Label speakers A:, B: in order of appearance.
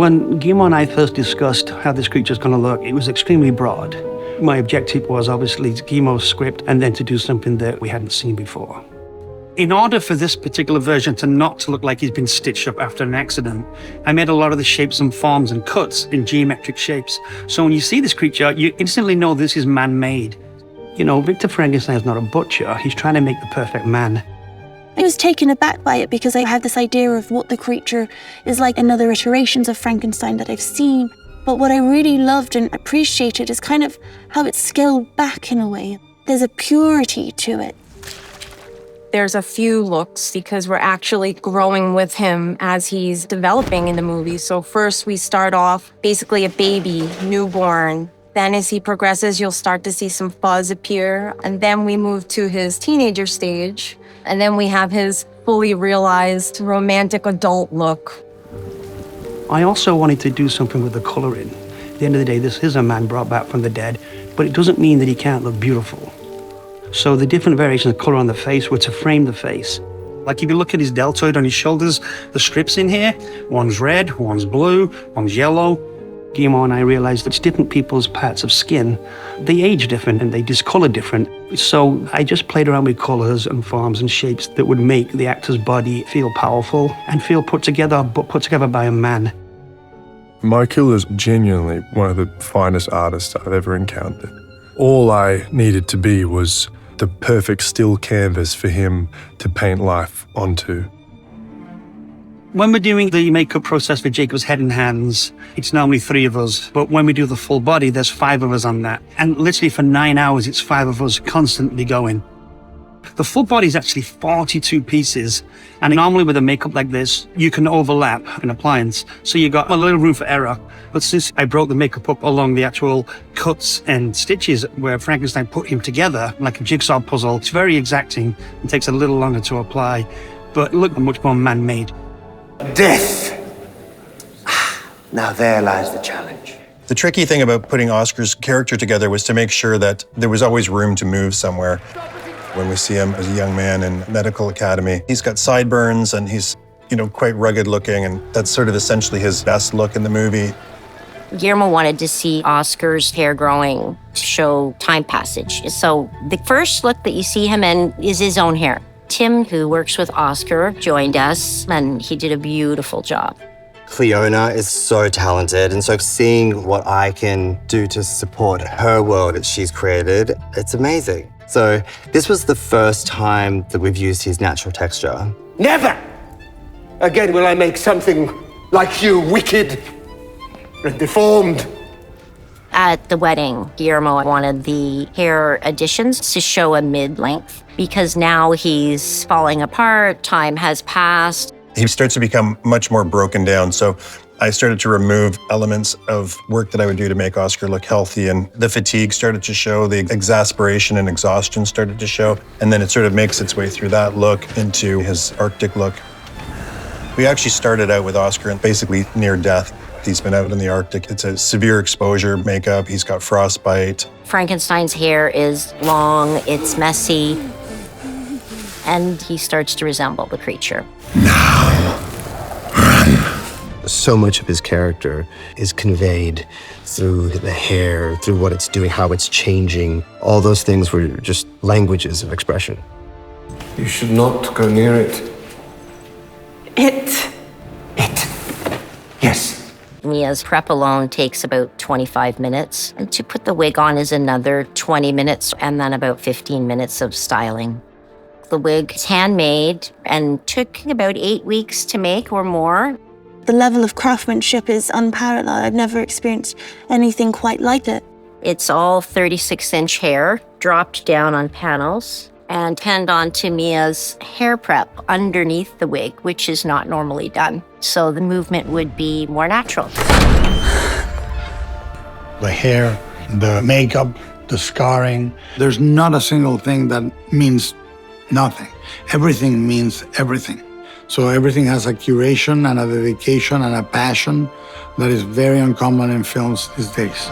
A: When Guillermo and I first discussed how this creature's going to look, it was extremely broad. My objective was obviously Guillermo's script and then to do something that we hadn't seen before. In order for this particular version to not look like he's been stitched up after an accident, I made a lot of the shapes and forms and cuts in geometric shapes. So when you see this creature, you instantly know this is man-made. You know, Victor Frankenstein is not a butcher. He's trying to make the perfect man.
B: I was taken aback by it because I had this idea of what the creature is like in other iterations of Frankenstein that I've seen. But what I really loved and appreciated is kind of how it's scaled back in a way. There's a purity to it.
C: There's a few looks because we're actually growing with him as he's developing in the movie. So first we start off basically a baby, newborn. Then as he progresses, you'll start to see some fuzz appear. And then we move to his teenager stage. And then we have his fully realized romantic adult look.
A: I also wanted to do something with the coloring. At the end of the day, this is a man brought back from the dead, but it doesn't mean that he can't look beautiful. So the different variations of color on the face were to frame the face. Like if you look at his deltoid on his shoulders, the strips in here, one's red, one's blue, one's yellow. Guillermo and I realized that different people's parts of skin, they age different and they discolor different. So I just played around with colors and forms and shapes that would make the actor's body feel powerful and feel put together, but put together by a man.
D: Michael is genuinely one of the finest artists I've ever encountered. All I needed to be was the perfect still canvas for him to paint life onto.
A: When we're doing the makeup process for Jacob's head and hands, it's normally 3 of us. But when we do the full body, there's 5 of us on that. And literally for 9 hours, it's 5 of us constantly going. The full body is actually 42 pieces. And normally with a makeup like this, you can overlap an appliance. So you got a little room for error. But since I broke the makeup up along the actual cuts and stitches where Frankenstein put him together, like a jigsaw puzzle, it's very exacting and takes a little longer to apply. But it looked much more man-made.
E: Death. Now there lies the challenge.
F: The tricky thing about putting Oscar's character together was to make sure that there was always room to move somewhere. When we see him as a young man in medical academy, he's got sideburns and he's, quite rugged looking, and that's sort of essentially his best look in the movie.
G: Guillermo wanted to see Oscar's hair growing to show time passage. So the first look that you see him in is his own hair. Tim, who works with Oscar, joined us, and he did a beautiful job.
H: Fiona is so talented, and so seeing what I can do to support her world that she's created, it's amazing. So this was the first time that we've used his natural texture.
E: Never again will I make something like you wicked and deformed.
G: At the wedding, Guillermo wanted the hair additions to show a mid-length because now he's falling apart, time has passed.
F: He starts to become much more broken down. So I started to remove elements of work that I would do to make Oscar look healthy, and the fatigue started to show, the exasperation and exhaustion started to show, and then it sort of makes its way through that look into his Arctic look. We actually started out with Oscar basically near death. He's been out in the Arctic. It's a severe exposure makeup. He's got frostbite.
G: Frankenstein's hair is long, it's messy, and he starts to resemble the creature.
H: So much of his character is conveyed through the hair, through what it's doing, how it's changing. All those things were just languages of expression.
E: You should not go near it. It. Yes.
G: Mia's prep alone takes about 25 minutes, and to put the wig on is another 20 minutes, and then about 15 minutes of styling. The wig is handmade and took about 8 weeks to make or more.
B: The level of craftsmanship is unparalleled. I've never experienced anything quite like it.
G: It's all 36-inch hair dropped down on panels and pinned onto Mia's hair prep underneath the wig, which is not normally done. So the movement would be more natural.
I: The hair, the makeup, the scarring. There's not a single thing that means nothing. Everything means everything. So everything has a curation and a dedication and a passion that is very uncommon in films these days.